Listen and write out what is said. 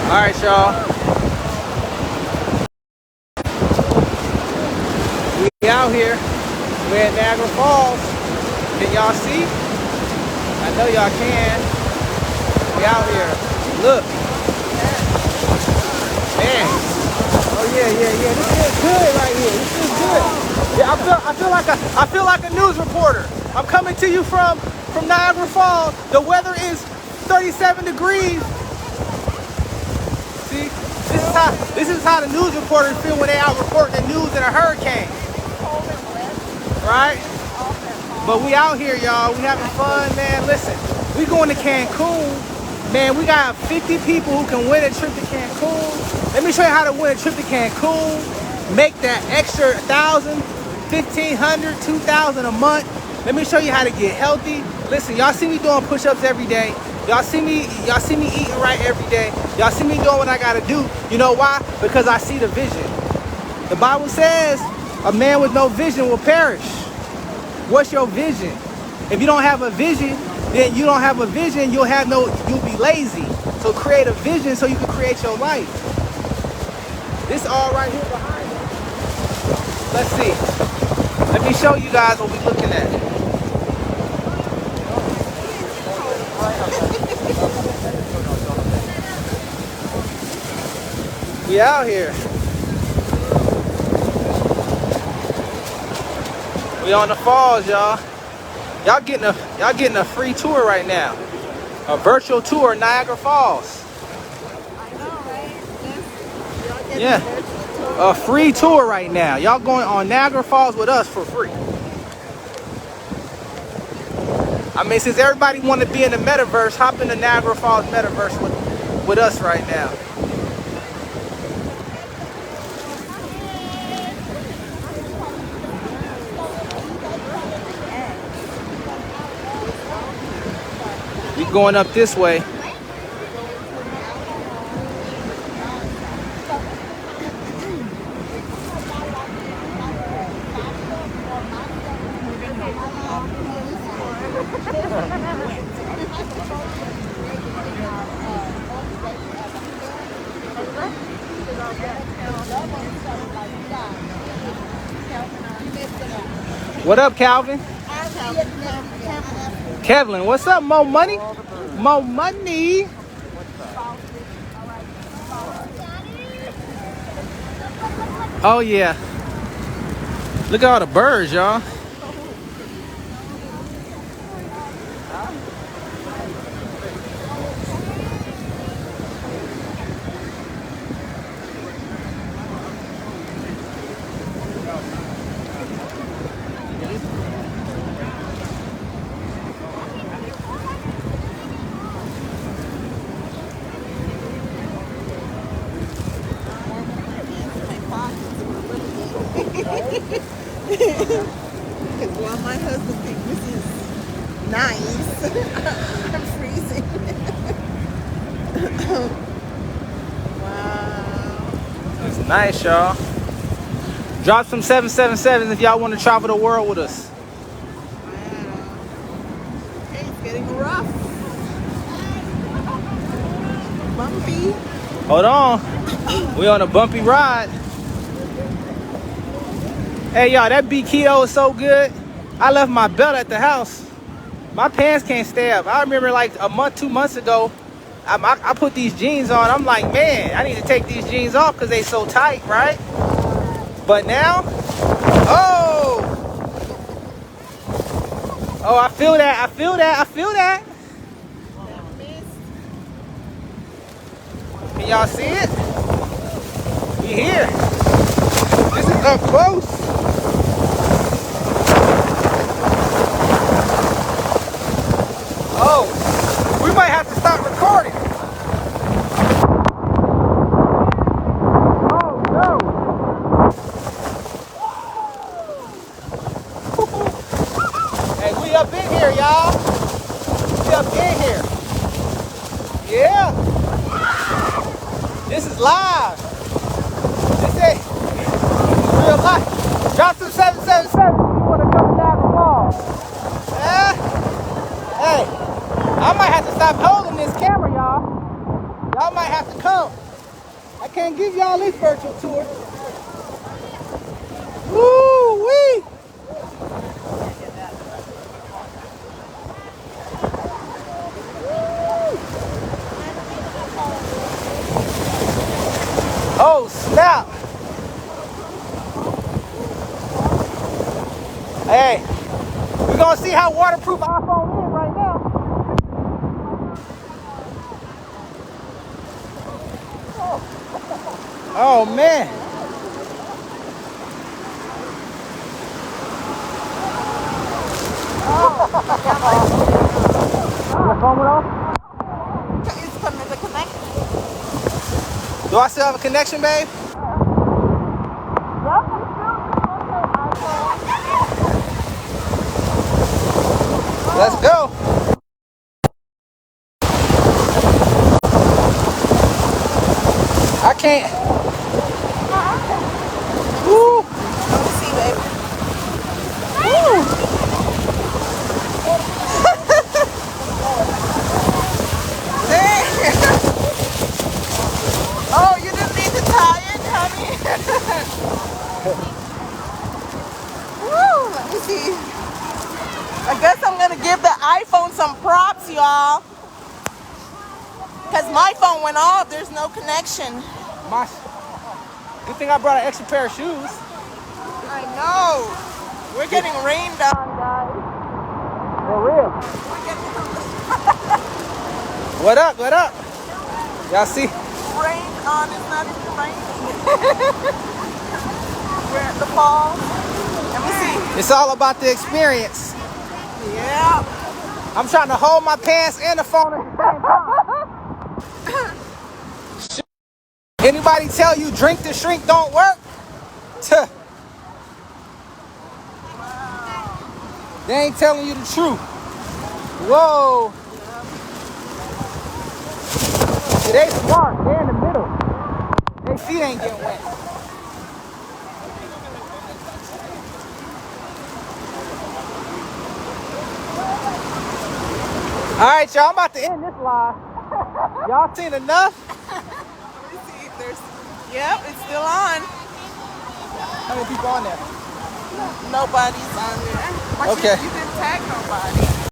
All right, y'all. We out here. We're at Niagara Falls. Can y'all see? I know y'all can. We out here. Look. Man. Oh yeah. This is good right here. This is good. Yeah, I feel like a news reporter. I'm coming to you from Niagara Falls. The weather is 37 degrees. See, this is how the news reporters feel when they out reporting the news in a hurricane. Right? But we out here, y'all. We having fun, man. Listen, we going to Cancun. Man, we got 50 people who can win a trip to Cancun. Let me show you how to win a trip to Cancun. Make that extra $1,000, $1,500, $2,000 a month. Let me show you how to get healthy. Listen, y'all see me doing push-ups every day. Y'all see me eating right every day. Y'all see me doing what I gotta do. You know why? Because I see the vision. The Bible says a man with no vision will perish. What's your vision? If you don't have a vision, then you don't have a vision, you'll be lazy. So create a vision so you can create your life. This all right here behind me. Let's see. Let me show you guys what we're looking at. We out here. We on the falls, y'all. Y'all getting a free tour right now. A virtual tour of Niagara Falls. I know, right? Yeah. A free tour right now. Y'all going on Niagara Falls with us for free. I mean, since everybody want to be in the metaverse, hop in the Niagara Falls metaverse with us right now. We going up this way. What up, Calvin? Kevlin, what's up, Mo Money? Mo Money. Oh yeah. Look at all the birds, y'all. Because while my husband thinks this is nice, I'm freezing. Wow. It's nice, y'all. Drop some 777s if y'all want to travel the world with us. Wow. Okay, it's getting rough. Bumpy. Hold on. We on a bumpy ride. Hey, y'all, that beat keto is so good. I left my belt at the house. My pants can't stay up. I remember like a month, 2 months ago, I put these jeans on. I'm like, man, I need to take these jeans off because they so tight, right? But now, oh, I feel that. Can y'all see it? We here. This is up close. Oh, we might have to stop recording. Oh no. Hey, we up in here, y'all. We up in here. Yeah. This is live. This ain't real life. Drop some 777 if you want to come to Niagara Falls. Yeah? Hey, I might have to stop holding this camera, y'all. Y'all might have to come. can't give y'all this virtual tour. Woo-wee! Oh, snap. Hey, we're gonna see how waterproof our phone is right now. Oh, man. Your phone went off? It's coming to connect. Do I still have a connection, babe? Yep, it's still Let's go. I can't. Woo. Let me see, baby. Woo. Oh, you didn't need to tie it, honey. Woo, let me see. I guess I'm gonna give the iPhone some props, y'all. Cause my phone went off, there's no connection. Good thing I brought an extra pair of shoes. I know. We're getting rained on, guys. For real. We're getting What up? What up? Y'all see? rained on. It's not even raining. We're at the falls. Let me see. It's all about the experience. Yeah. I'm trying to hold my pants and the phone at the same time. Anybody tell you drink to shrink don't work? Tuh. They ain't telling you the truth. Whoa. See, they smart. They're in the middle. They feet ain't getting wet. All right, y'all. I'm about to end this live. Y'all seen enough? Let me see if there's. Yep, it's still on. How many people on there? Nobody's on there. But Okay. You didn't tag nobody.